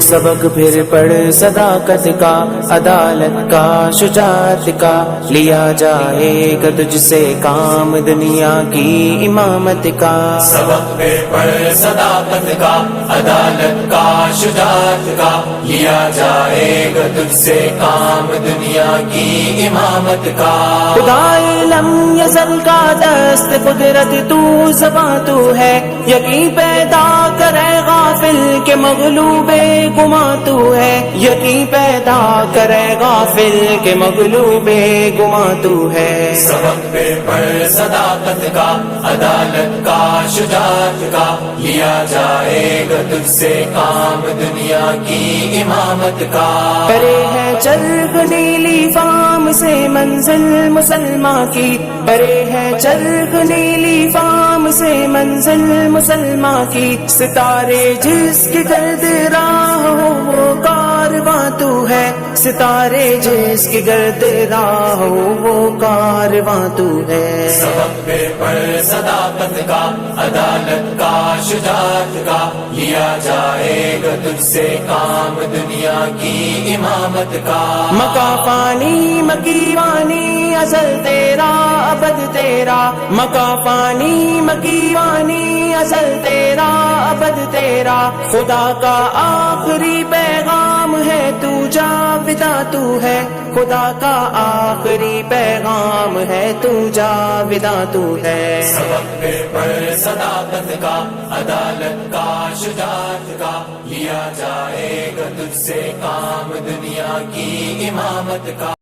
سبق پھر پڑھ صداقت کا، عدالت کا، شجاعت کا، لیا جائے گا تجھ سے کام دنیا کی امامت کا۔ سبق پھر پڑھ صداقت کا، عدالت کا، شجاعت کا، لیا جائے گا تجھ سے کام دنیا کی امامت کا۔ خدائے لم یزل کا دست قدرت تو زباں تو ہے، یقین پیدا کرے غافل کے مغلوب گماں تو ہے، یقین پیدا کرے غافل کے مغلوب گماں تو ہے۔ سبق پہ پڑھ صداقت کا، عدالت کا، شجاعت کا، لیا جائے گا تجھ سے کام دنیا کی امامت کا۔ پرے ہے چرخ نیلی فام سے منزل مسلمہ کی، پرے ہے چرخ نیلی فام سے منزل مسلمہ کی، ستارے جس کی گرد راہ ہو وہ کارواں تو ہے، ستارے جس کی گرد راہ ہو وہ کارواں تو ہے۔ سبق پہ پڑھ صداقت کا، عدالت کا، شجاعت کا، لیا جائے گا تجھ سے کام دنیا کی امامت کا۔ مکا فانی مکیوانی ازل تیرا ابد تیرا، مکا فانی مکیوانی ازل تیرا ابد تیرا، خدا کا آخری پیغام ہے تو جاوداں تو ہے، خدا کا آخری پیغام ہے تو جاوداں تو ہے۔ سبق پہ پڑھ صداقت کا، عدالت کا، شجاعت کا، لیا جائے گا تجھ سے کام دنیا کی امامت کا۔